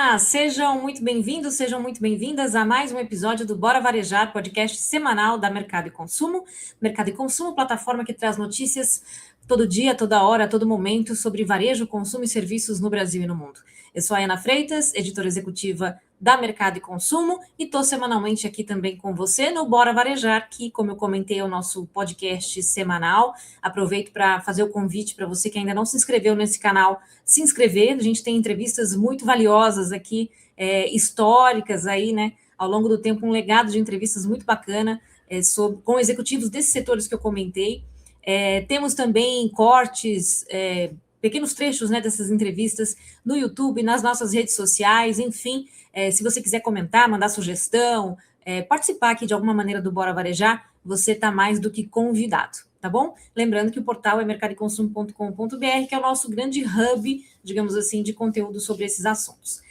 Olá, sejam muito bem-vindos, sejam muito bem-vindas a mais um episódio do Bora Varejar, podcast semanal da Mercado e Consumo. Mercado e Consumo, plataforma que traz notícias todo dia, toda hora, a todo momento sobre varejo, consumo e serviços no Brasil e no mundo. Eu sou a Ana Freitas, editora executiva da Mercado e Consumo, e estou semanalmente aqui também com você no Bora Varejar, que, como eu comentei, é o nosso podcast semanal. Aproveito para fazer o convite para você que ainda não se inscreveu nesse canal, se inscrever. A gente tem entrevistas muito valiosas aqui, históricas aí, né? Ao longo do tempo, um legado de entrevistas muito bacana com executivos desses setores que eu comentei. Temos também cortes, pequenos trechos, né, dessas entrevistas no YouTube, nas nossas redes sociais, enfim. Se você quiser comentar, mandar sugestão, participar aqui de alguma maneira do Bora Varejar, você está mais do que convidado, tá bom? Lembrando que o portal é mercadoeconsumo.com.br, que é o nosso grande hub, digamos assim, de conteúdo sobre esses assuntos.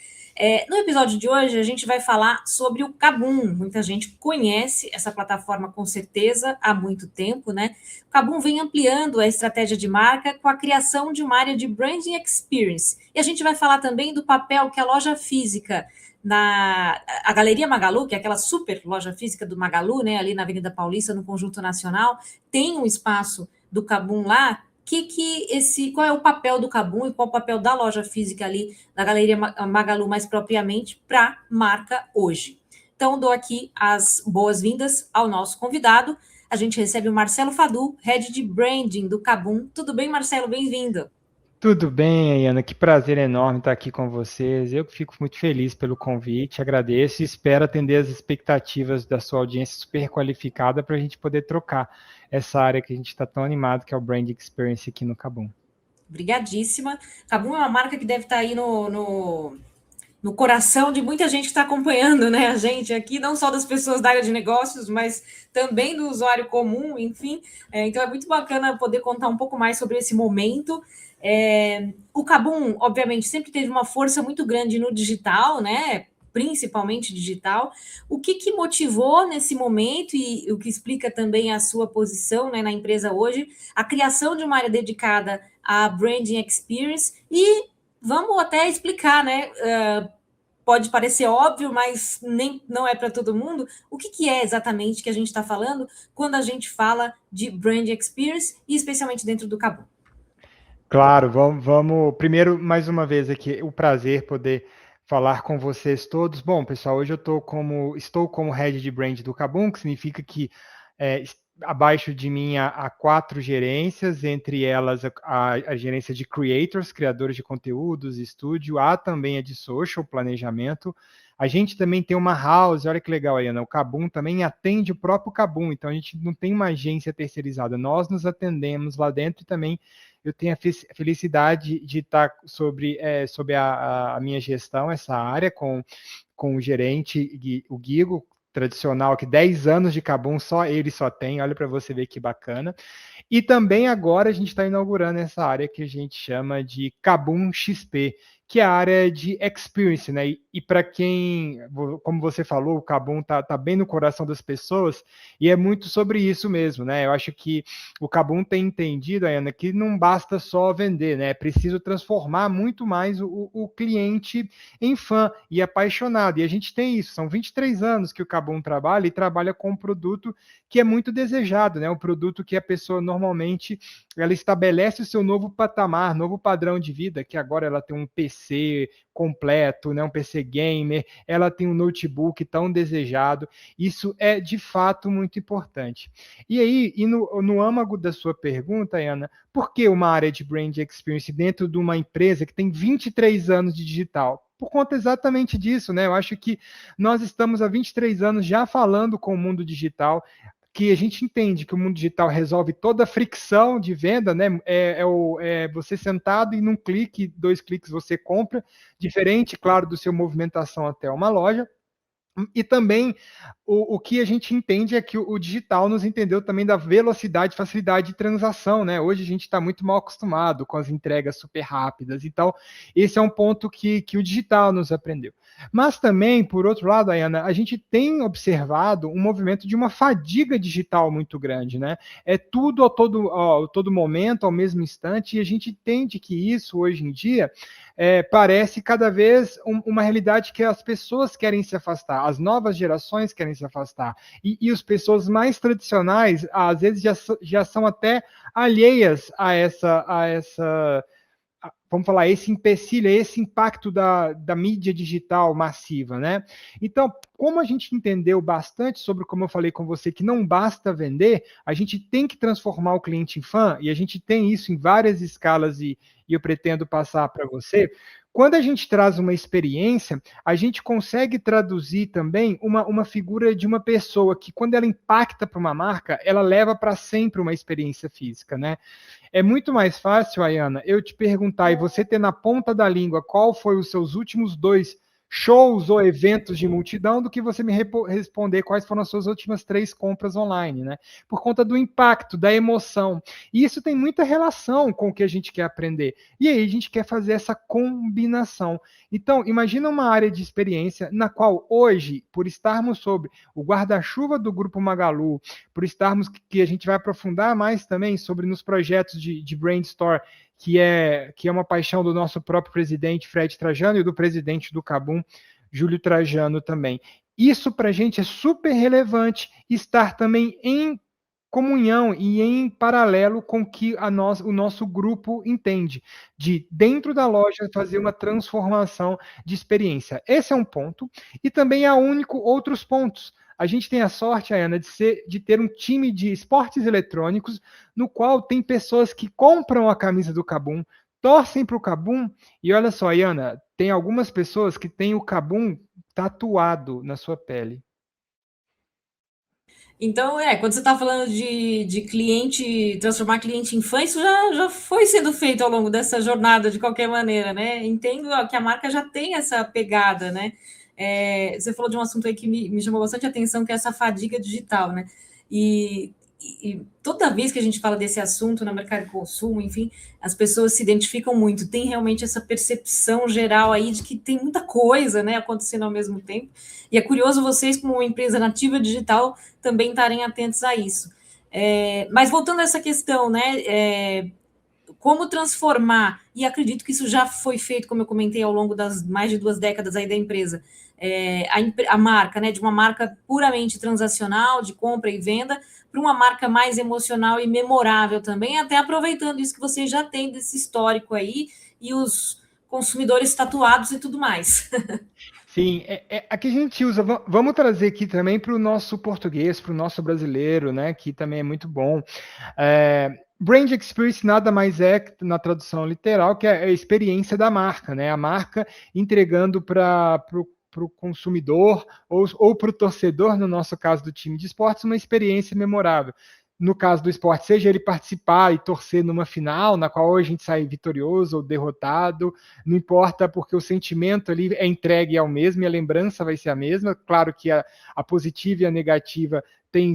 No episódio de hoje, a gente vai falar sobre o Kabum. Muita gente conhece essa plataforma com certeza há muito tempo, né? O Kabum vem ampliando a estratégia de marca com a criação de uma área de Branding Experience. E a gente vai falar também do papel que a loja física a Galeria Magalu, que é aquela super loja física do Magalu, né, ali na Avenida Paulista, no Conjunto Nacional, tem um espaço do Kabum lá. Qual é o papel do Kabum e qual o papel da loja física ali, da Galeria Magalu mais propriamente, para a marca hoje? Então, dou aqui as boas-vindas ao nosso convidado. A gente recebe o Marcelo Fadu, Head de Branding do Kabum. Tudo bem, Marcelo? Bem-vindo. Tudo bem, Ana? Que prazer enorme estar aqui com vocês. Eu fico muito feliz pelo convite, agradeço e espero atender as expectativas da sua audiência super qualificada para a gente poder trocar essa área que a gente está tão animado, que é o Brand Experience aqui no Kabum. Obrigadíssima. Kabum é uma marca que deve estar aí no coração de muita gente que está acompanhando, né, a gente aqui, não só das pessoas da área de negócios, mas também do usuário comum, enfim. Então é muito bacana poder contar um pouco mais sobre esse momento. O Kabum, obviamente, sempre teve uma força muito grande no digital, né? Principalmente digital. O que motivou nesse momento e o que explica também a sua posição, né, na empresa hoje, a criação de uma área dedicada à Branding Experience e vamos até explicar, né? Pode parecer óbvio, mas não é para todo mundo. O que é exatamente que a gente está falando quando a gente fala de Brand Experience e especialmente dentro do Kabum? Claro, vamos. Primeiro, mais uma vez aqui, o prazer poder falar com vocês todos. Bom, pessoal, hoje estou como Head de Brand do Kabum, que significa que é, abaixo de mim há 4 gerências, entre elas a gerência de creators, criadores de conteúdos, estúdio, há também a de social, planejamento. A gente também tem uma house, olha que legal, Ana, o Kabum também atende o próprio Kabum, então a gente não tem uma agência terceirizada, nós nos atendemos lá dentro e também eu tenho a felicidade de estar sobre a minha gestão, essa área, com o gerente, o Guigo, tradicional, que 10 anos de Kabum, só ele só tem, olha para você ver que bacana. E também agora a gente está inaugurando essa área que a gente chama de Kabum XP, que é a área de experience, né? E para quem, como você falou, o Kabum tá bem no coração das pessoas, e é muito sobre isso mesmo, né? Eu acho que o Kabum tem entendido, Ana, que não basta só vender, né? É preciso transformar muito mais o cliente em fã e apaixonado. E a gente tem isso, são 23 anos que o Kabum trabalha e trabalha com um produto que é muito desejado, né? Um produto que a pessoa normalmente ela estabelece o seu novo patamar, novo padrão de vida, que agora ela tem um PC completo, né? Um PC gamer, ela tem um notebook tão desejado. Isso é de fato muito importante. E aí, no âmago da sua pergunta, Ana, por que uma área de brand experience dentro de uma empresa que tem 23 anos de digital? Por conta exatamente disso, né? Eu acho que nós estamos há 23 anos já falando com o mundo digital, que a gente entende que o mundo digital resolve toda a fricção de venda, né? Você sentado e num clique, 2 cliques você compra, diferente, claro, do seu movimentação até uma loja. E também o que a gente entende é que o digital nos entendeu também da velocidade, facilidade de transação, né? Hoje a gente está muito mal acostumado com as entregas super rápidas. Então, esse é um ponto que o digital nos aprendeu. Mas também, por outro lado, Ayana, a gente tem observado um movimento de uma fadiga digital muito grande, né? É tudo a todo momento, ao mesmo instante, e a gente entende que isso, hoje em dia, parece cada vez uma realidade que as pessoas querem se afastar, as novas gerações querem se afastar, e as pessoas mais tradicionais, às vezes, já são até alheias a essa vamos falar, esse empecilho, esse impacto da mídia digital massiva, né? Então, como a gente entendeu bastante sobre, como eu falei com você, que não basta vender, a gente tem que transformar o cliente em fã, e a gente tem isso em várias escalas, e eu pretendo passar para você. Quando a gente traz uma experiência, a gente consegue traduzir também uma figura de uma pessoa que, quando ela impacta para uma marca, ela leva para sempre uma experiência física, né? É muito mais fácil, Ayana, eu te perguntar e você ter na ponta da língua qual foi os seus últimos 2 shows ou eventos de multidão do que você me responder quais foram as suas últimas 3 compras online, né? Por conta do impacto, da emoção. E isso tem muita relação com o que a gente quer aprender. E aí a gente quer fazer essa combinação. Então, imagina uma área de experiência na qual hoje, por estarmos sob o guarda-chuva do Grupo Magalu, por estarmos, que a gente vai aprofundar mais também sobre nos projetos de Brand Store, que é uma paixão do nosso próprio presidente, Fred Trajano, e do presidente do KaBuM, Júlio Trajano também. Isso para a gente é super relevante, estar também em comunhão e em paralelo com o que o nosso grupo entende, de dentro da loja fazer uma transformação de experiência. Esse é um ponto, e também há outros pontos. A gente tem a sorte, Ayana, de ter um time de esportes eletrônicos no qual tem pessoas que compram a camisa do KaBuM, torcem para o KaBuM, e olha só, Ayana, tem algumas pessoas que têm o KaBuM tatuado na sua pele. Então, quando você está falando de cliente, transformar cliente em fã, isso já foi sendo feito ao longo dessa jornada, de qualquer maneira, né? Entendo que a marca já tem essa pegada, né? Você falou de um assunto aí que me chamou bastante atenção, que é essa fadiga digital, né? E toda vez que a gente fala desse assunto no mercado de consumo, enfim, as pessoas se identificam muito. Tem realmente essa percepção geral aí de que tem muita coisa, né, acontecendo ao mesmo tempo. E é curioso vocês, como uma empresa nativa digital, também estarem atentos a isso. Mas voltando a essa questão, né, como transformar, e acredito que isso já foi feito, como eu comentei, ao longo das mais de 2 décadas aí da empresa, a marca, né, de uma marca puramente transacional, de compra e venda, para uma marca mais emocional e memorável também, até aproveitando isso que vocês já têm desse histórico aí, e os consumidores tatuados e tudo mais. Sim, aqui a gente usa, vamos trazer aqui também para o nosso português, para o nosso brasileiro, né, que também é muito bom. Brand Experience nada mais é, na tradução literal, que é a experiência da marca, né, a marca entregando para o consumidor ou para o torcedor, no nosso caso do time de esportes, uma experiência memorável. No caso do esporte, seja ele participar e torcer numa final, na qual a gente sai vitorioso ou derrotado, não importa, porque o sentimento ali é entregue ao mesmo e a lembrança vai ser a mesma. Claro que a positiva e a negativa têm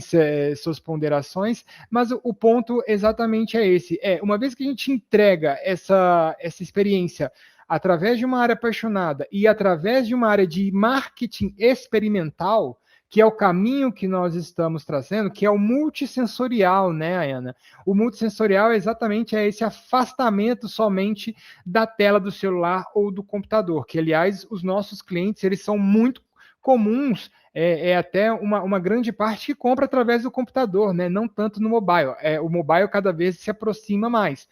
suas ponderações, mas o ponto exatamente é esse. Uma vez que a gente entrega essa experiência através de uma área apaixonada e através de uma área de marketing experimental, que é o caminho que nós estamos trazendo, que é o multissensorial, né, Ayana? O multissensorial é exatamente esse afastamento somente da tela do celular ou do computador, que, aliás, os nossos clientes, eles são muito comuns, até uma grande parte que compra através do computador, né? Não tanto no mobile. O mobile cada vez se aproxima mais.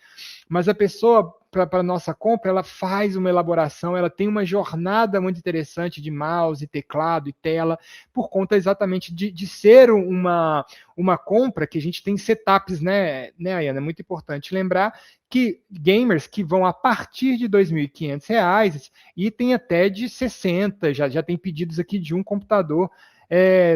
Mas a pessoa, para a nossa compra, ela faz uma elaboração, ela tem uma jornada muito interessante de mouse, teclado e tela, por conta exatamente de ser uma compra que a gente tem setups, né, Ayana? É muito importante lembrar que gamers que vão a partir de R$ 2.500 e tem até de 60, já tem pedidos aqui de um computador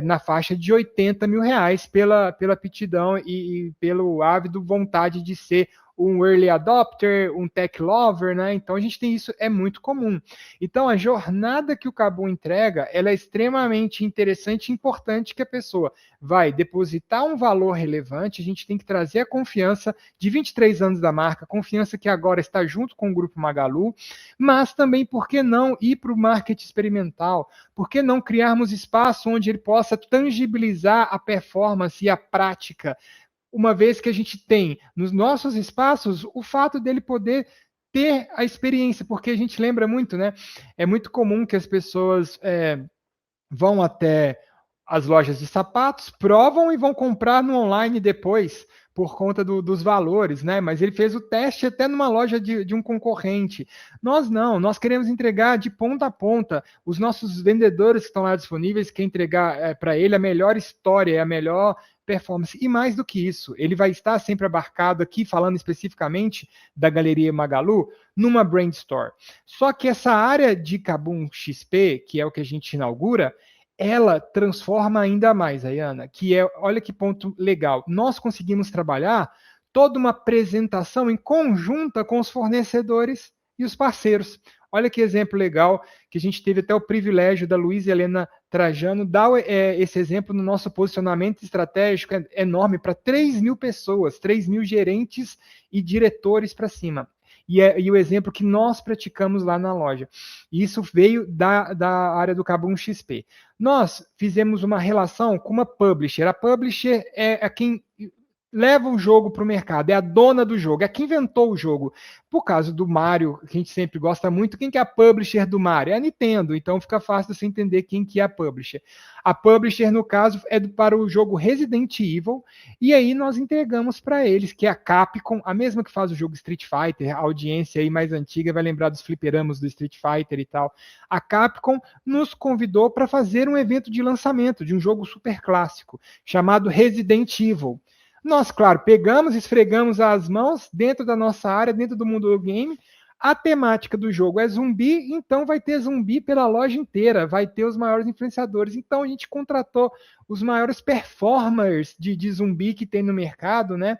na faixa de R$ 80 mil pela aptidão e pelo ávido vontade de ser um early adopter, um tech lover, né? Então a gente tem isso, é muito comum. Então a jornada que o Kabum entrega, ela é extremamente interessante e importante que a pessoa vai depositar um valor relevante, a gente tem que trazer a confiança de 23 anos da marca, confiança que agora está junto com o Grupo Magalu, mas também, por que não ir para o marketing experimental? Por que não criarmos espaço onde ele possa tangibilizar a performance e a prática, uma vez que a gente tem nos nossos espaços o fato dele poder ter a experiência, porque a gente lembra muito, né? É muito comum que as pessoas vão até as lojas de sapatos, provam e vão comprar no online depois, por conta dos valores, né? Mas ele fez o teste até numa loja de um concorrente. Nós não, nós queremos entregar de ponta a ponta. Os nossos vendedores que estão lá disponíveis querem entregar para ele a melhor história, a melhor performance. E mais do que isso, ele vai estar sempre abarcado aqui, falando especificamente da Galeria Magalu, numa Brand Store. Só que essa área de Kabum XP, que é o que a gente inaugura, ela transforma ainda mais, Ayana, que é, olha que ponto legal, nós conseguimos trabalhar toda uma apresentação em conjunta com os fornecedores e os parceiros. Olha que exemplo legal, que a gente teve até o privilégio da Luísa Helena Trajano dar esse exemplo no nosso posicionamento estratégico enorme para 3 mil pessoas, 3 mil gerentes e diretores para cima. E o exemplo que nós praticamos lá na loja. Isso veio da área do Kabum XP. Nós fizemos uma relação com uma publisher. A publisher é quem leva o jogo para o mercado, é a dona do jogo, é quem inventou o jogo. Por causa do Mario, que a gente sempre gosta muito, quem que é a publisher do Mario? É a Nintendo, então fica fácil de você entender quem que é a publisher. A publisher, no caso, é para o jogo Resident Evil, e aí nós entregamos para eles, que é a Capcom, a mesma que faz o jogo Street Fighter, a audiência aí mais antiga vai lembrar dos fliperamos do Street Fighter e tal. A Capcom nos convidou para fazer um evento de lançamento de um jogo super clássico, chamado Resident Evil. Nós, claro, pegamos, esfregamos as mãos dentro da nossa área, dentro do mundo do game. A temática do jogo é zumbi, então vai ter zumbi pela loja inteira, vai ter os maiores influenciadores. Então a gente contratou os maiores performers de zumbi que tem no mercado, né?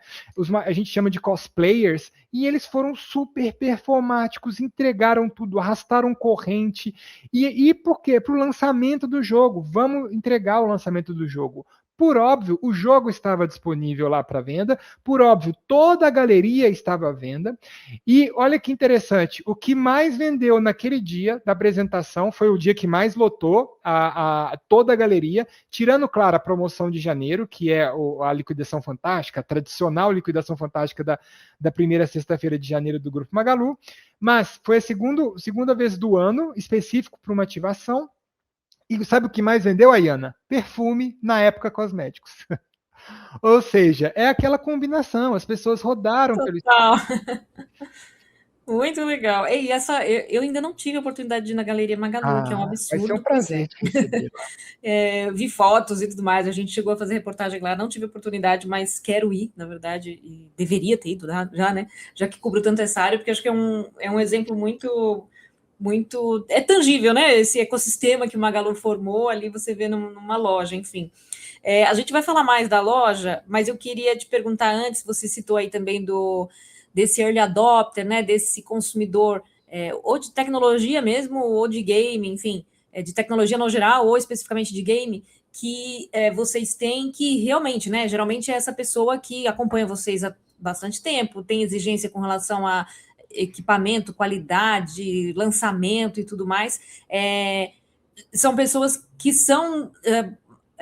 A gente chama de cosplayers, e eles foram super performáticos, entregaram tudo, arrastaram corrente. E por quê? Para o lançamento do jogo. Vamos entregar o lançamento do jogo. Por óbvio, o jogo estava disponível lá para venda. Por óbvio, toda a galeria estava à venda. E olha que interessante, o que mais vendeu naquele dia da apresentação foi o dia que mais lotou toda a galeria, tirando, claro, a promoção de janeiro, que é a liquidação fantástica, a tradicional liquidação fantástica da primeira sexta-feira de janeiro do Grupo Magalu. Mas foi a segunda vez do ano, específico para uma ativação. E sabe o que mais vendeu, Ayana? Perfume, na época, cosméticos. Ou seja, é aquela combinação, as pessoas rodaram pelo... Total. Muito legal. E eu ainda não tive a oportunidade de ir na Galeria Magalu, que é um absurdo. Vai ser um prazer te receber lá. Vi fotos e tudo mais, a gente chegou a fazer reportagem lá, não tive oportunidade, mas quero ir, na verdade, e deveria ter ido já, né? Já que cubro tanto essa área, porque acho que é um exemplo muito tangível, né? Esse ecossistema que o Magalu formou, ali você vê numa loja, enfim. A gente vai falar mais da loja, mas eu queria te perguntar antes, você citou aí também desse early adopter, né? Desse consumidor, ou de tecnologia mesmo, ou de game, enfim, de tecnologia no geral, ou especificamente de game, que vocês têm que realmente, né? Geralmente é essa pessoa que acompanha vocês há bastante tempo, tem exigência com relação a equipamento, qualidade, lançamento e tudo mais, são pessoas que são,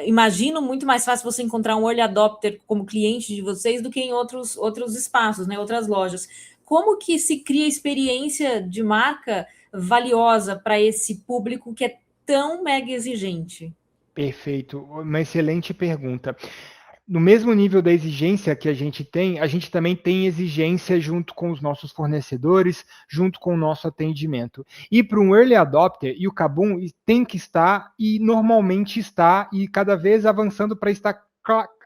imagino, muito mais fácil você encontrar um early adopter como cliente de vocês do que em outros espaços, né, outras lojas. Como que se cria experiência de marca valiosa para esse público que é tão mega exigente? Perfeito, uma excelente pergunta. No mesmo nível da exigência que a gente também tem exigência junto com os nossos fornecedores, junto com o nosso atendimento. E para um early adopter, e o Kabum tem que estar, e normalmente está, e cada vez avançando para estar,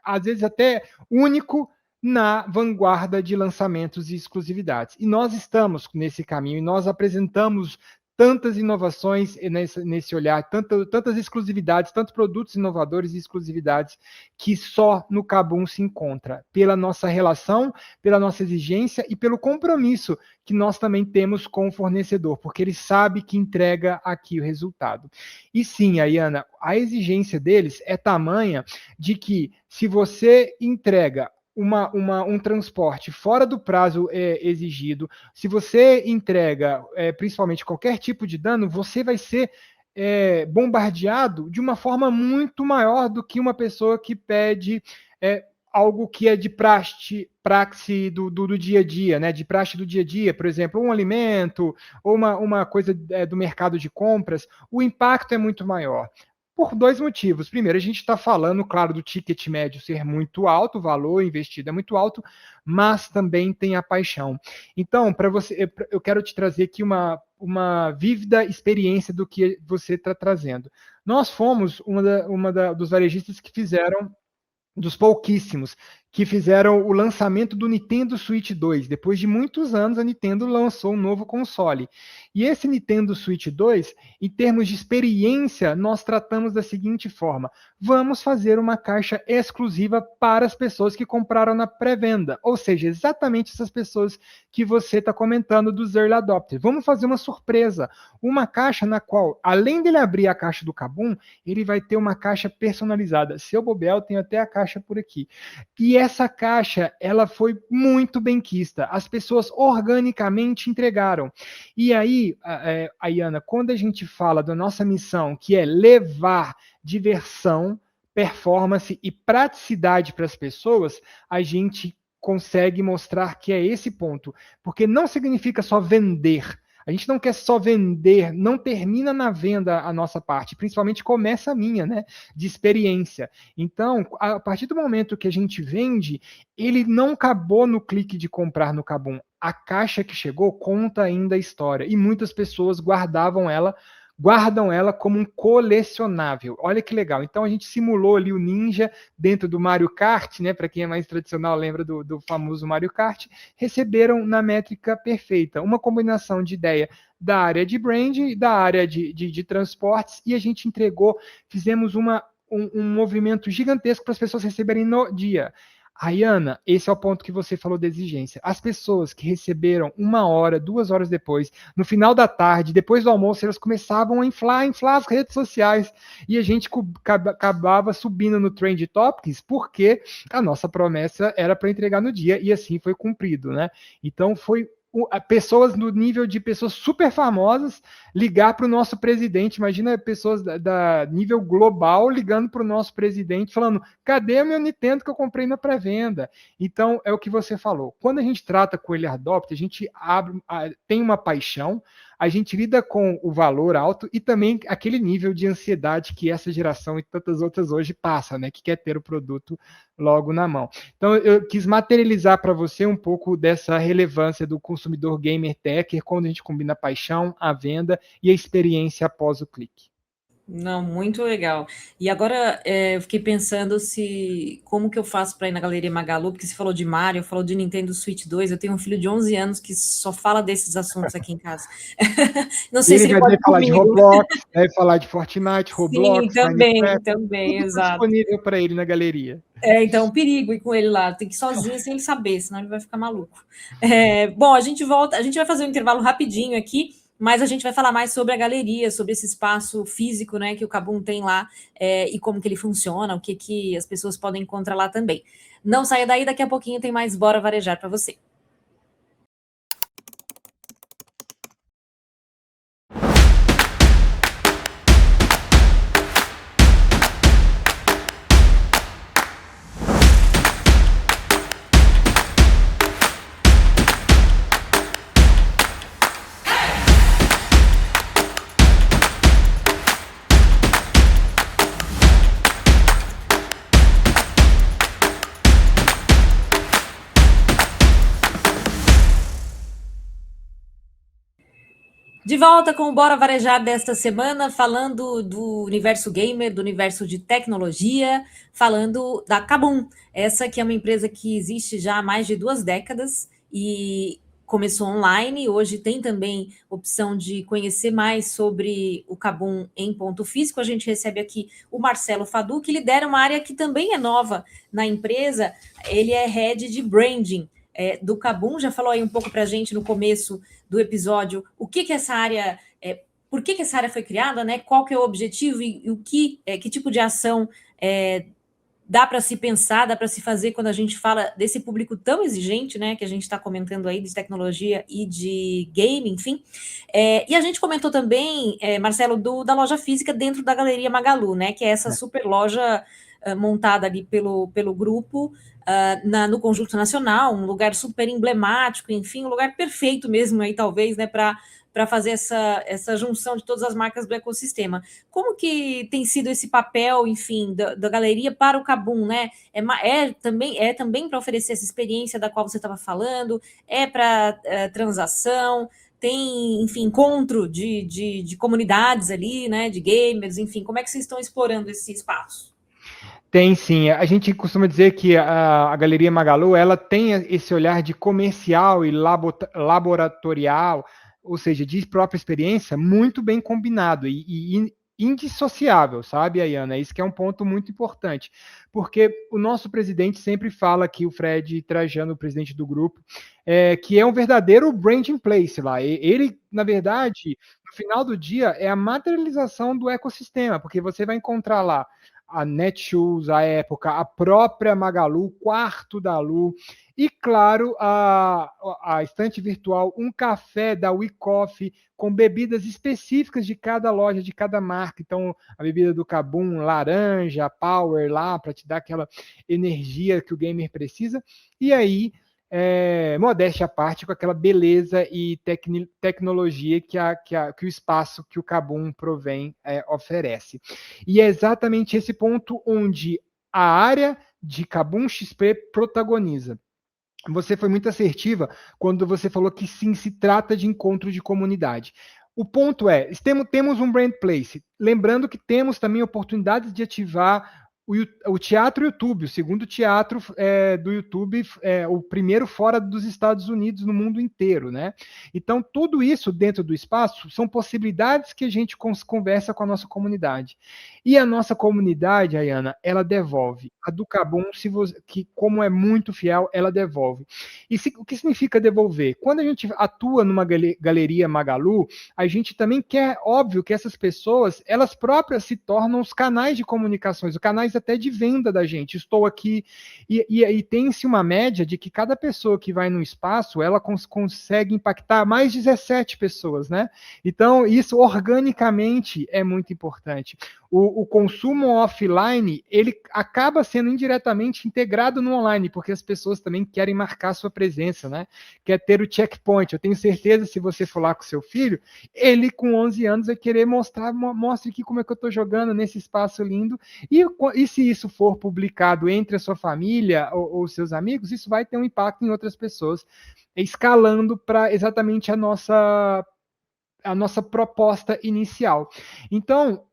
às vezes até único, na vanguarda de lançamentos e exclusividades. E nós estamos nesse caminho, e nós apresentamos tantas inovações nesse olhar, tantas exclusividades, tantos produtos inovadores e exclusividades que só no KaBuM se encontra, pela nossa relação, pela nossa exigência e pelo compromisso que nós também temos com o fornecedor, porque ele sabe que entrega aqui o resultado. E sim, Ayana, a exigência deles é tamanha de que se você entrega um transporte fora do prazo exigido, se você entrega principalmente qualquer tipo de dano, você vai ser bombardeado de uma forma muito maior do que uma pessoa que pede algo que é de praxe do dia a dia, né? De praxe do dia a dia, por exemplo, um alimento ou uma coisa do mercado de compras, o impacto é muito maior. Por dois motivos. Primeiro, a gente está falando, claro, do ticket médio ser muito alto, o valor investido é muito alto, mas também tem a paixão. Então, para você, eu quero te trazer aqui uma vívida experiência do que você está trazendo. Nós fomos dos varejistas que fizeram, dos pouquíssimos, que fizeram o lançamento do Nintendo Switch 2. Depois de muitos anos, a Nintendo lançou um novo console. E esse Nintendo Switch 2, em termos de experiência, nós tratamos da seguinte forma: vamos fazer uma caixa exclusiva para as pessoas que compraram na pré-venda, ou seja, exatamente essas pessoas que você está comentando dos early adopters. Vamos fazer uma surpresa, uma caixa na qual, além dele abrir a caixa do KaBuM, ele vai ter uma caixa personalizada. Se eu bobear, eu tenho até a caixa por aqui. E essa caixa, ela foi muito bem quista. As pessoas organicamente entregaram. E aí, Ayana, quando a gente fala da nossa missão, que é levar diversão, performance e praticidade para as pessoas, a gente consegue mostrar que é esse ponto. Porque não significa só vender. A gente não quer só vender, não termina na venda a nossa parte, principalmente começa a minha, né, de experiência. Então, a partir do momento que a gente vende, ele não acabou no clique de comprar no KaBuM. A caixa que chegou conta ainda a história, e muitas pessoas guardam ela como um colecionável. Olha que legal. Então a gente simulou ali o Ninja dentro do Mario Kart, né? Para quem é mais tradicional, lembra do famoso Mario Kart, receberam na métrica perfeita, uma combinação de ideia da área de brand, da área de transportes, e a gente entregou, fizemos um movimento gigantesco para as pessoas receberem no dia. Ayana, esse é o ponto que você falou da exigência. As pessoas que receberam 1 hora, 2 horas depois, no final da tarde, depois do almoço, elas começavam a inflar as redes sociais. E a gente acabava subindo no Trend Topics, porque a nossa promessa era para entregar no dia, e assim foi cumprido, né? Então foi pessoas no nível de pessoas super famosas ligar para o nosso presidente. Imagina pessoas da nível global ligando para o nosso presidente falando: cadê o meu Nintendo que eu comprei na pré-venda? Então é o que você falou. Quando a gente trata com ele adopta, a gente tem uma paixão, a gente lida com o valor alto e também aquele nível de ansiedade que essa geração e tantas outras hoje passa, né? Que quer ter o produto logo na mão. Então, eu quis materializar para você um pouco dessa relevância do consumidor gamer techer quando a gente combina a paixão, a venda e a experiência após o clique. Não, muito legal. E agora eu fiquei pensando como que eu faço para ir na Galeria Magalu, porque você falou de Mario, falou de Nintendo Switch 2, eu tenho um filho de 11 anos que só fala desses assuntos aqui em casa. Não sei se ele vai pode falar de comigo. Roblox, deve falar de Fortnite, Roblox, Sim, Minecraft, também, tudo está exato. disponível para ele na galeria. Então, um perigo ir com ele lá, tem que ir sozinho sem ele saber, senão ele vai ficar maluco. Bom, a gente vai fazer um intervalo rapidinho aqui, mas a gente vai falar mais sobre a galeria, sobre esse espaço físico, né, que o KaBuM tem lá, e como que ele funciona, o que as pessoas podem encontrar lá também. Não saia daí, daqui a pouquinho tem mais Bora Varejar para você. De volta com o Bora Varejar desta semana, falando do universo gamer, do universo de tecnologia, falando da KaBuM, essa que é uma empresa que existe já há mais de 2 décadas e começou online, hoje tem também opção de conhecer mais sobre o KABUM em ponto físico. A gente recebe aqui o Marcelo Fadu, que lidera uma área que também é nova na empresa. Ele é Head de Branding do KABUM, já falou aí um pouco para a gente no começo do episódio o que essa área, por que essa área foi criada, né? Qual que é o objetivo e o que tipo de ação dá para se pensar, dá para se fazer quando a gente fala desse público tão exigente, né, que a gente está comentando aí de tecnologia e de game, enfim. E a gente comentou também, Marcelo, da loja física dentro da Galeria Magalu, né, que é essa super loja montada ali pelo grupo no Conjunto Nacional, um lugar super emblemático, enfim, um lugar perfeito mesmo aí, talvez, né, para fazer essa junção de todas as marcas do ecossistema. Como que tem sido esse papel, enfim, da galeria para o KABUM, né? Também para oferecer essa experiência da qual você estava falando, para transação, tem, enfim, encontro de comunidades ali, né? De gamers, enfim, como é que vocês estão explorando esse espaço? Tem sim, a gente costuma dizer que a Galeria Magalu, ela tem esse olhar de comercial e laboratorial, ou seja, de própria experiência, muito bem combinado e indissociável, sabe, Ayana? Isso que é um ponto muito importante, porque o nosso presidente sempre fala aqui, o Fred Trajano, o presidente do grupo, que é um verdadeiro branding place lá. Ele, na verdade, no final do dia, é a materialização do ecossistema, porque você vai encontrar lá a Netshoes, a época, a própria Magalu, o quarto da Lu, e claro, a estante virtual, um café da WeCoffee, com bebidas específicas de cada loja, de cada marca. Então, a bebida do KABUM, laranja, power lá, para te dar aquela energia que o gamer precisa. E aí, modéstia à parte, com aquela beleza e tecnologia que o espaço que o KABUM provém oferece. E é exatamente esse ponto onde a área de KABUM XP protagoniza. Você foi muito assertiva quando você falou que sim, se trata de encontro de comunidade. O ponto é, temos um brand place, lembrando que temos também oportunidades de ativar o Teatro YouTube, o segundo teatro do YouTube, o primeiro fora dos Estados Unidos, no mundo inteiro, né? Então, tudo isso dentro do espaço são possibilidades que a gente conversa com a nossa comunidade. E a nossa comunidade, Ayana, ela devolve. A do KABUM, que como é muito fiel, ela devolve. E o que significa devolver? Quando a gente atua numa galeria Magalu, a gente também quer, óbvio, que essas pessoas, elas próprias se tornam os canais de comunicações, os canais até de venda da gente. Estou aqui, e tem-se uma média de que cada pessoa que vai no espaço, ela consegue impactar mais 17 pessoas, né? Então, isso organicamente é muito importante. O consumo offline, ele acaba sendo indiretamente integrado no online, porque as pessoas também querem marcar sua presença, né? Quer ter o checkpoint. Eu tenho certeza, se você for lá com seu filho, ele com 11 anos vai querer mostre aqui como é que eu estou jogando nesse espaço lindo, e se isso for publicado entre a sua família ou seus amigos, isso vai ter um impacto em outras pessoas, escalando para exatamente a nossa proposta inicial. Então,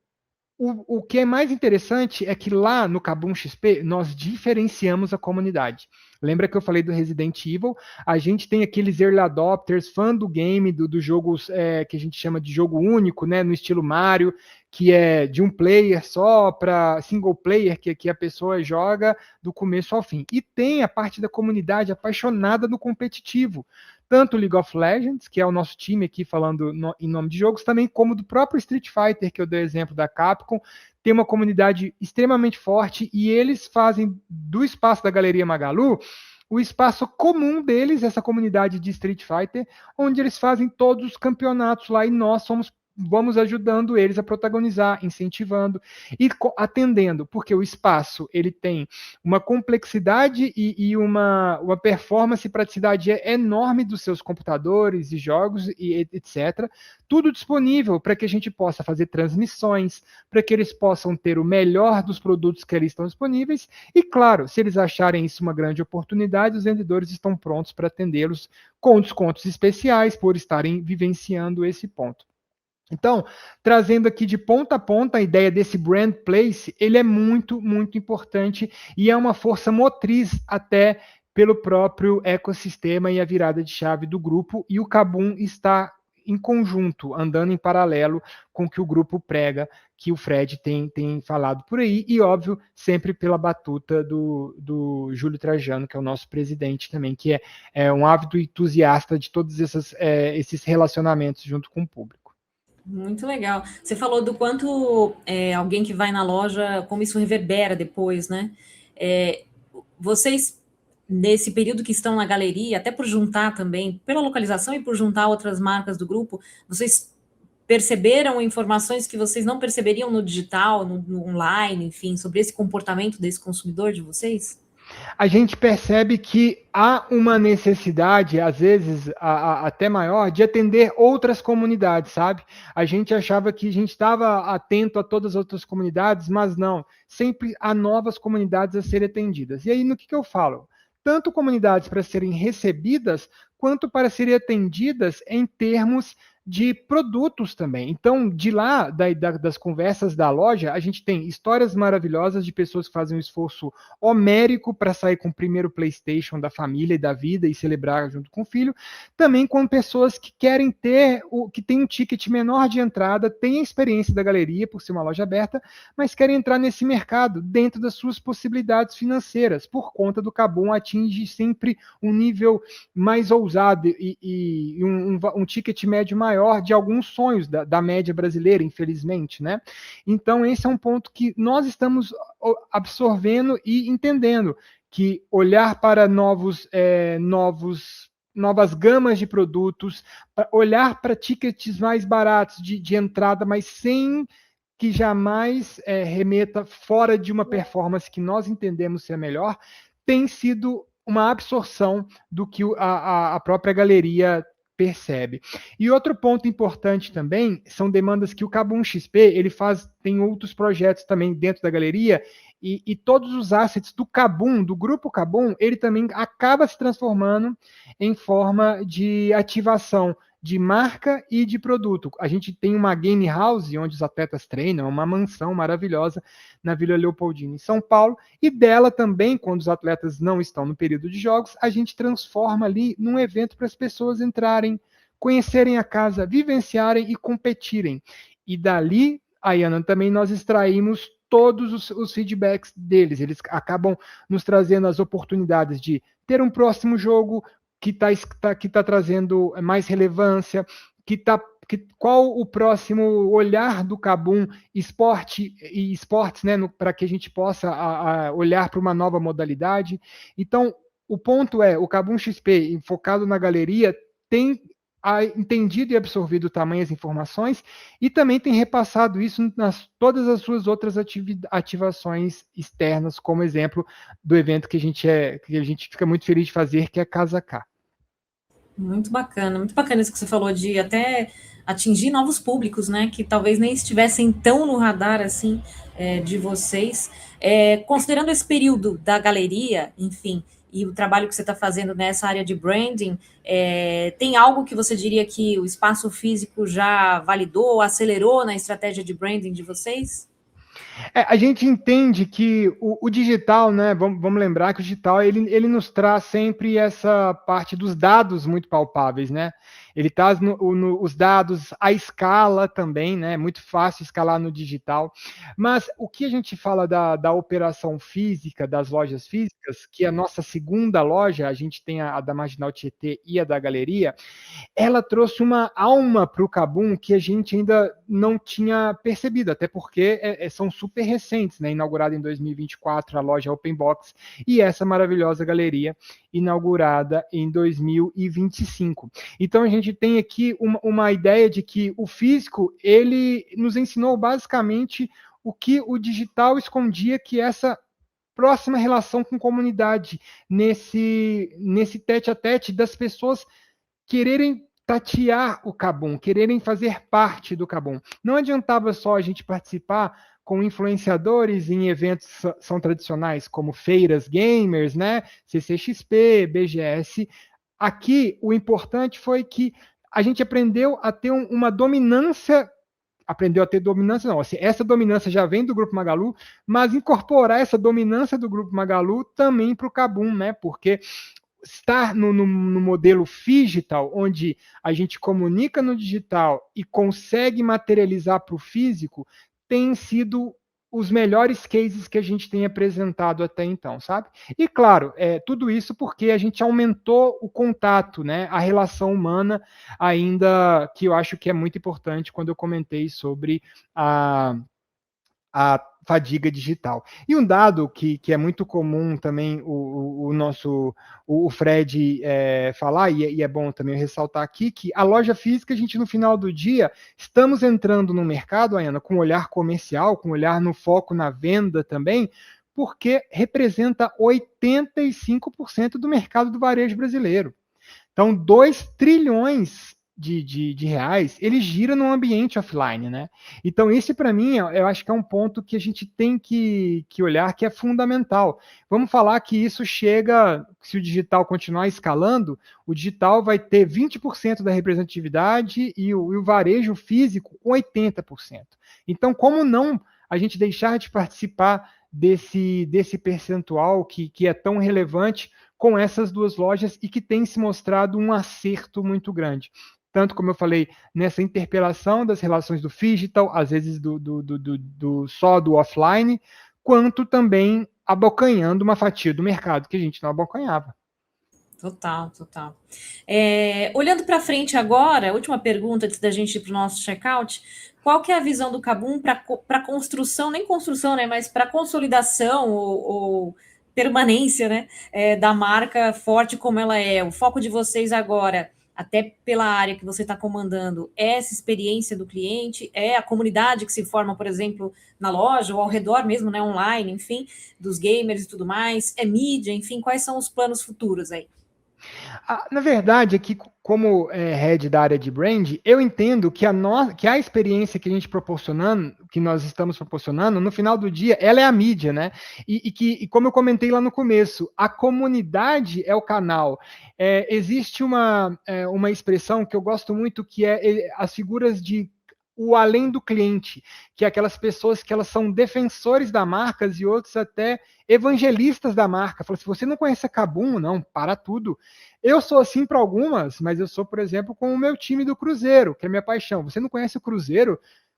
o que é mais interessante é que lá no KABUM XP nós diferenciamos a comunidade. Lembra que eu falei do Resident Evil? A gente tem aqueles early adopters, fã do game, do jogo que a gente chama de jogo único, né, no estilo Mario, que é de um player só, para single player, que a pessoa joga do começo ao fim. E tem a parte da comunidade apaixonada no competitivo, tanto League of Legends, que é o nosso time aqui falando em nome de jogos, também como do próprio Street Fighter, que eu dei exemplo da Capcom, tem uma comunidade extremamente forte e eles fazem do espaço da Galeria Magalu o espaço comum deles, essa comunidade de Street Fighter, onde eles fazem todos os campeonatos lá e nós vamos ajudando eles a protagonizar, incentivando e atendendo, porque o espaço ele tem uma complexidade e uma performance e praticidade enorme dos seus computadores e jogos e etc. Tudo disponível para que a gente possa fazer transmissões, para que eles possam ter o melhor dos produtos que ali estão disponíveis e, claro, se eles acharem isso uma grande oportunidade, os vendedores estão prontos para atendê-los com descontos especiais por estarem vivenciando esse ponto. Então, trazendo aqui de ponta a ponta a ideia desse brand place, ele é muito, muito importante e é uma força motriz até pelo próprio ecossistema e a virada de chave do grupo, e o KaBuM está em conjunto, andando em paralelo com o que o grupo prega, que o Fred tem falado por aí, e óbvio, sempre pela batuta do Júlio Trajano, que é o nosso presidente também, que é um ávido entusiasta de todos esses relacionamentos junto com o público. Muito legal. Você falou do quanto alguém que vai na loja, como isso reverbera depois, né? Vocês, nesse período que estão na galeria, até por juntar também, pela localização e por juntar outras marcas do grupo, vocês perceberam informações que vocês não perceberiam no digital, no online, enfim, sobre esse comportamento desse consumidor de vocês? A gente percebe que há uma necessidade, às vezes até maior, de atender outras comunidades, sabe? A gente achava que a gente estava atento a todas as outras comunidades, mas não. Sempre há novas comunidades a serem atendidas. E aí, no que eu falo? Tanto comunidades para serem recebidas, quanto para serem atendidas em termos de produtos também. Então, de lá, das conversas da loja, a gente tem histórias maravilhosas de pessoas que fazem um esforço homérico para sair com o primeiro PlayStation da família e da vida e celebrar junto com o filho. Também com pessoas que querem que tem um ticket menor de entrada, têm a experiência da galeria por ser uma loja aberta, mas querem entrar nesse mercado dentro das suas possibilidades financeiras. Por conta do KaBuM, atinge sempre um nível mais ousado e um ticket médio maior de alguns sonhos da média brasileira, infelizmente, né? Então, esse é um ponto que nós estamos absorvendo e entendendo, que olhar para novas gamas de produtos, olhar para tickets mais baratos de entrada, mas sem que jamais remeta fora de uma performance que nós entendemos ser melhor, tem sido uma absorção do que a própria galeria percebe. E outro ponto importante também são demandas que o KaBuM XP ele tem outros projetos também dentro da galeria, e todos os assets do KaBuM, do grupo KaBuM, ele também acaba se transformando em forma de ativação de marca e de produto. A gente tem uma game house onde os atletas treinam, uma mansão maravilhosa na Vila Leopoldina, em São Paulo, e dela também, quando os atletas não estão no período de jogos, a gente transforma ali num evento para as pessoas entrarem, conhecerem a casa, vivenciarem e competirem. E dali, Ayana, também nós extraímos todos os feedbacks deles. Eles acabam nos trazendo as oportunidades de ter um próximo jogo que tá trazendo mais relevância, qual o próximo olhar do KaBuM esportes, né, para que a gente possa olhar para uma nova modalidade. Então, o ponto é, o KaBuM XP, focado na galeria, tem entendido e absorvido tamanhas informações e também tem repassado isso nas todas as suas outras ativações externas, como exemplo do evento que a gente fica muito feliz de fazer, que é Casa K. Muito bacana isso que você falou de até atingir novos públicos, né, que talvez nem estivessem tão no radar assim de vocês. Considerando esse período da galeria, enfim, e o trabalho que você está fazendo nessa área de branding, tem algo que você diria que o espaço físico já validou, acelerou na estratégia de branding de vocês? A gente entende que o digital, né? Vamos lembrar que o digital ele nos traz sempre essa parte dos dados muito palpáveis, né? Ele traz os dados, a escala também, né? É muito fácil escalar no digital. Mas o que a gente fala da operação física, das lojas físicas, que é a nossa segunda loja, a gente tem a da Marginal Tietê e a da Galeria, ela trouxe uma alma para o KaBuM que a gente ainda não tinha percebido, até porque são super recentes, né? Inaugurada em 2024 a loja Open Box e essa maravilhosa galeria inaugurada em 2025. Então a gente tem aqui uma ideia de que o físico ele nos ensinou basicamente o que o digital escondia, que essa próxima relação com comunidade, nesse tete-a-tete das pessoas quererem tatear o KaBuM, quererem fazer parte do KaBuM. Não adiantava só a gente participar com influenciadores em eventos são tradicionais, como feiras gamers, né? CCXP, BGS. Aqui, o importante foi que a gente aprendeu a ter uma dominância aprendeu a ter dominância, não. Assim, essa dominância já vem do Grupo Magalu, mas incorporar essa dominância do Grupo Magalu também para o KaBuM, né? Porque estar no modelo digital, onde a gente comunica no digital e consegue materializar para o físico, tem sido os melhores cases que a gente tem apresentado até então, sabe? E claro, tudo isso porque a gente aumentou o contato, né? A relação humana, ainda que eu acho que é muito importante quando eu comentei sobre a fadiga digital. E um dado que é muito comum também o nosso o Fred falar, e é bom também ressaltar aqui, que a loja física, a gente no final do dia, estamos entrando no mercado, Ana, com um olhar comercial, com um olhar no foco na venda também, porque representa 85% do mercado do varejo brasileiro. Então, 2 trilhões de reais, ele gira no ambiente offline, né? Então, esse para mim, eu acho que é um ponto que a gente tem que olhar, que é fundamental. Vamos falar que isso chega, se o digital continuar escalando, o digital vai ter 20% da representatividade e o varejo físico com 80%. Então, como não a gente deixar de participar desse percentual que é tão relevante com essas duas lojas e que tem se mostrado um acerto muito grande. Tanto, como eu falei, nessa interpelação das relações do digital, às vezes só do offline, quanto também abocanhando uma fatia do mercado que a gente não abocanhava. Total, total. Olhando para frente agora, última pergunta antes da gente ir para o nosso checkout, qual que é a visão do KaBuM para construção, nem construção, né, mas para consolidação ou permanência, né, da marca forte como ela é? O foco de vocês agora, até pela área que você está comandando, é essa experiência do cliente, é a comunidade que se forma, por exemplo, na loja ou ao redor mesmo, né, online, enfim, dos gamers e tudo mais, é mídia, enfim, quais são os planos futuros aí? Na verdade, aqui, como head da área de brand, eu entendo que a experiência que a gente proporcionando, que nós estamos proporcionando, no final do dia, ela é a mídia, né? E como eu comentei lá no começo, a comunidade é o canal. Existe uma expressão que eu gosto muito, que é as figuras de o além do cliente, que é aquelas pessoas que elas são defensores da marca e outros até evangelistas da marca. Fala, se você não conhece a KaBuM, não, para tudo. Eu sou assim para algumas, mas eu sou, por exemplo, com o meu time do Cruzeiro, que é minha paixão. Você não conhece o Cruzeiro?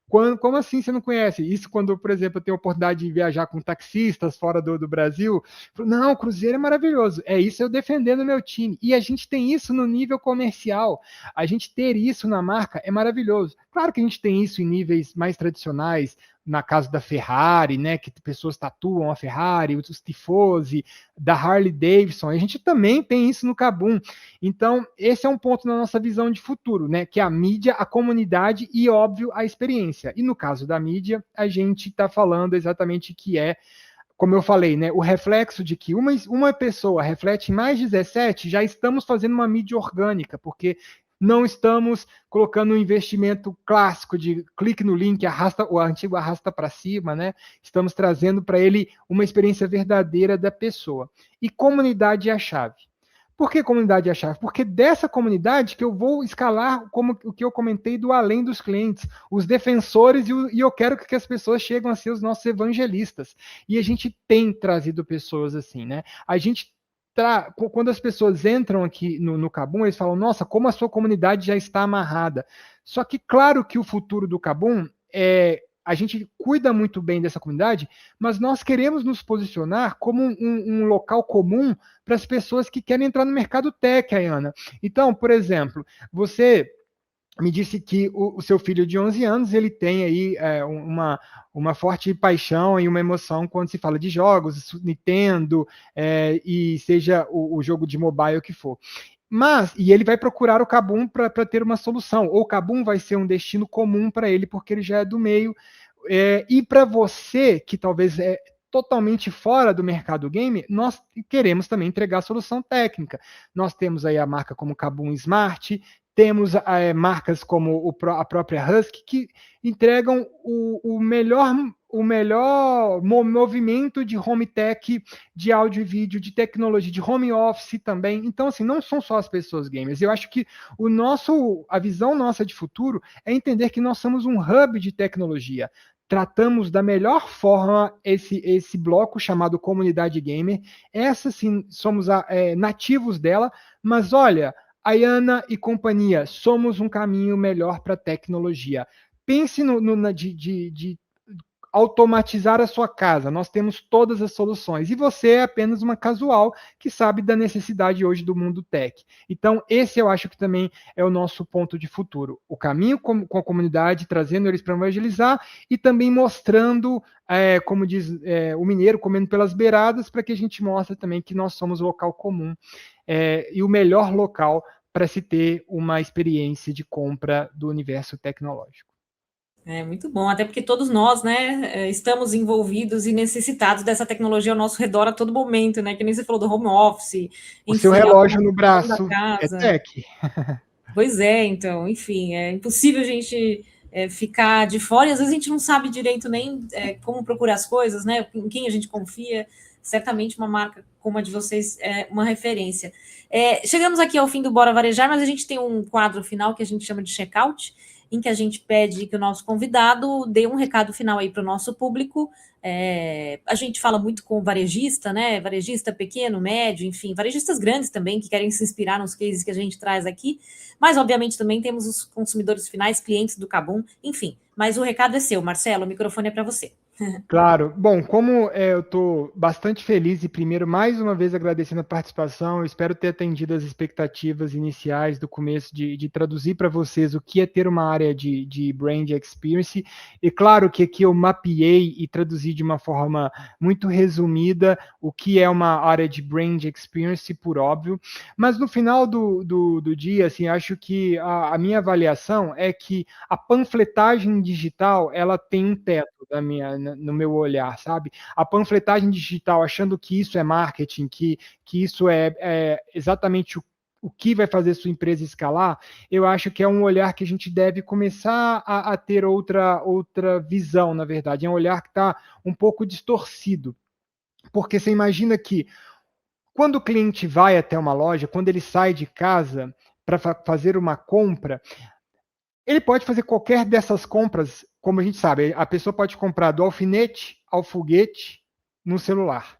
Como assim você não conhece? Isso quando, por exemplo, eu tenho a oportunidade de viajar com taxistas fora do Brasil. Não, o Cruzeiro é maravilhoso. É isso eu defendendo o meu time. E a gente tem isso no nível comercial. A gente ter isso na marca é maravilhoso. Claro que a gente tem isso em níveis mais tradicionais, na casa da Ferrari, né, que pessoas tatuam a Ferrari, os tifosi, da Harley Davidson, a gente também tem isso no KaBuM. Então, esse é um ponto na nossa visão de futuro, né, que é a mídia, a comunidade e, óbvio, a experiência. E no caso da mídia, a gente está falando exatamente que como eu falei, né, o reflexo de que uma pessoa reflete mais 17, já estamos fazendo uma mídia orgânica, porque não estamos colocando um investimento clássico de clique no link, o antigo arrasta para cima, né? Estamos trazendo para ele uma experiência verdadeira da pessoa. E comunidade é a chave. Por que comunidade é a chave? Porque dessa comunidade que eu vou escalar como o que eu comentei do além dos clientes, os defensores, e eu quero que as pessoas cheguem a ser os nossos evangelistas. E a gente tem trazido pessoas assim, né? A gente quando as pessoas entram aqui no KaBuM, eles falam, nossa, como a sua comunidade já está amarrada. Só que claro que o futuro do KaBuM a gente cuida muito bem dessa comunidade, mas nós queremos nos posicionar como um local comum para as pessoas que querem entrar no mercado tech, Ayana. Então, por exemplo, você me disse que o seu filho de 11 anos, ele tem aí uma forte paixão e uma emoção quando se fala de jogos, Nintendo, e seja o jogo de mobile que for. E ele vai procurar o KaBuM para ter uma solução, ou o KaBuM vai ser um destino comum para ele, porque ele já é do meio. E para você, que talvez é totalmente fora do mercado game, nós queremos também entregar a solução técnica. Nós temos aí a marca como KaBuM Smart, temos marcas como a própria Husky, que entregam o melhor movimento de home tech, de áudio e vídeo, de tecnologia, de home office também. Então, assim, não são só as pessoas gamers. Eu acho que a visão nossa de futuro é entender que nós somos um hub de tecnologia. Tratamos da melhor forma esse bloco chamado comunidade gamer. Essa, sim, somos nativos dela, mas olha, Ayana e companhia, somos um caminho melhor para a tecnologia. Pense de automatizar a sua casa. Nós temos todas as soluções. E você é apenas uma casual que sabe da necessidade hoje do mundo tech. Então, esse eu acho que também é o nosso ponto de futuro. O caminho com a comunidade, trazendo eles para evangelizar e também mostrando, como diz o mineiro, comendo pelas beiradas, para que a gente mostre também que nós somos o local comum e o melhor local para se ter uma experiência de compra do universo tecnológico. É muito bom, até porque todos nós, né, estamos envolvidos e necessitados dessa tecnologia ao nosso redor a todo momento, né? Que nem você falou do home office, o seu relógio no braço é tech. Pois é, então, enfim, é impossível a gente ficar de fora, e às vezes a gente não sabe direito nem como procurar as coisas, né? Em quem a gente confia. Certamente uma marca como a de vocês é uma referência. Chegamos aqui ao fim do Bora Varejar, mas a gente tem um quadro final que a gente chama de checkout, em que a gente pede que o nosso convidado dê um recado final aí para o nosso público. A gente fala muito com o varejista, né? Varejista pequeno, médio, enfim, varejistas grandes também, que querem se inspirar nos cases que a gente traz aqui, mas obviamente também temos os consumidores finais, clientes do KaBuM, enfim. Mas o recado é seu, Marcelo, o microfone é para você. Claro. Bom, como eu estou bastante feliz e primeiro, mais uma vez, agradecendo a participação, eu espero ter atendido as expectativas iniciais do começo de traduzir para vocês o que é ter uma área de Brand Experience. E claro que aqui eu mapeei e traduzi de uma forma muito resumida o que é uma área de Brand Experience, por óbvio. Mas no final do dia, assim, acho que a minha avaliação é que a panfletagem digital, ela tem um teto no meu olhar, sabe? A panfletagem digital, achando que isso é marketing, que isso é exatamente o que vai fazer sua empresa escalar, eu acho que é um olhar que a gente deve começar a ter outra visão, na verdade. É um olhar que está um pouco distorcido. Porque você imagina que quando o cliente vai até uma loja, quando ele sai de casa para fazer uma compra, ele pode fazer qualquer dessas compras, como a gente sabe, a pessoa pode comprar do alfinete ao foguete no celular.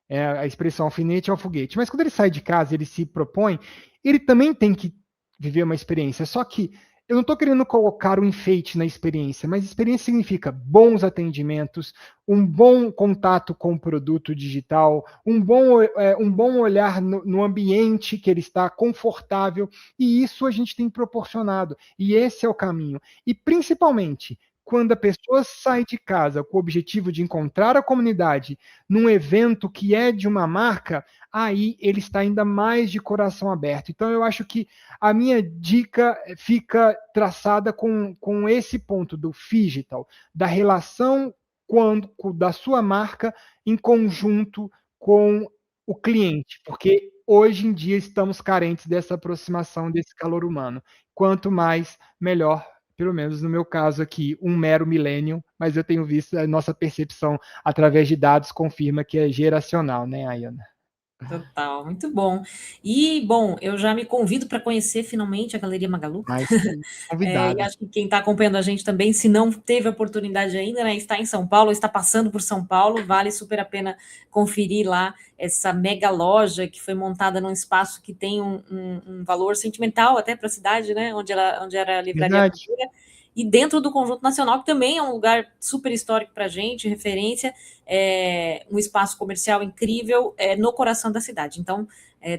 A expressão alfinete ao foguete. Mas quando ele sai de casa, ele se propõe, ele também tem que viver uma experiência. Só que eu não estou querendo colocar um enfeite na experiência, mas experiência significa bons atendimentos, um bom contato com o produto digital, um bom olhar no ambiente que ele está confortável, e isso a gente tem proporcionado, e esse é o caminho. E principalmente, quando a pessoa sai de casa com o objetivo de encontrar a comunidade num evento que é de uma marca, aí ele está ainda mais de coração aberto. Então, eu acho que a minha dica fica traçada com esse ponto do phygital, da relação da sua marca em conjunto com o cliente, porque hoje em dia estamos carentes dessa aproximação, desse calor humano. Quanto mais, melhor. Pelo menos no meu caso aqui, um mero milênio, mas eu tenho visto a nossa percepção através de dados confirma que é geracional, né, Ayana? Total, muito bom. E, bom, eu já me convido para conhecer finalmente a Galeria Magalu. Mas convidada. E acho que quem está acompanhando a gente também, se não teve a oportunidade ainda, né, está em São Paulo, está passando por São Paulo, vale super a pena conferir lá essa mega loja que foi montada num espaço que tem um valor sentimental até para a cidade, né, onde era a Livraria Cultura. E dentro do Conjunto Nacional, que também é um lugar super histórico para a gente, referência, um espaço comercial incrível no coração da cidade. Então,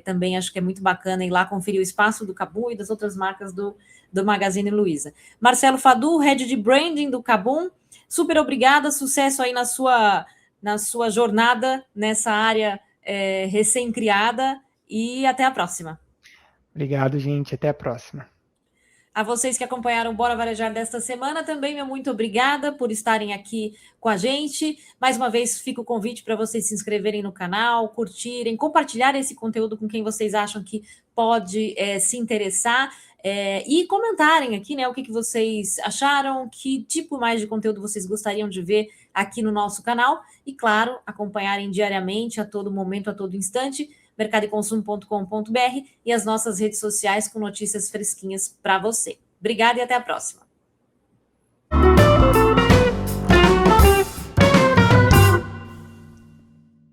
também acho que é muito bacana ir lá conferir o espaço do KaBuM e das outras marcas do Magazine Luiza. Marcelo Fadu, Head de Branding do KaBuM, super obrigada, sucesso aí na sua jornada nessa área recém-criada e até a próxima. Obrigado, gente, até a próxima. A vocês que acompanharam o Bora Varejar desta semana, também meu muito obrigada por estarem aqui com a gente. Mais uma vez, fica o convite para vocês se inscreverem no canal, curtirem, compartilhar esse conteúdo com quem vocês acham que pode se interessar. e comentarem aqui, né, o que vocês acharam, que tipo mais de conteúdo vocês gostariam de ver aqui no nosso canal, e claro, acompanharem diariamente, a todo momento, a todo instante, mercadoeconsumo.com.br e as nossas redes sociais com notícias fresquinhas para você. Obrigada e até a próxima.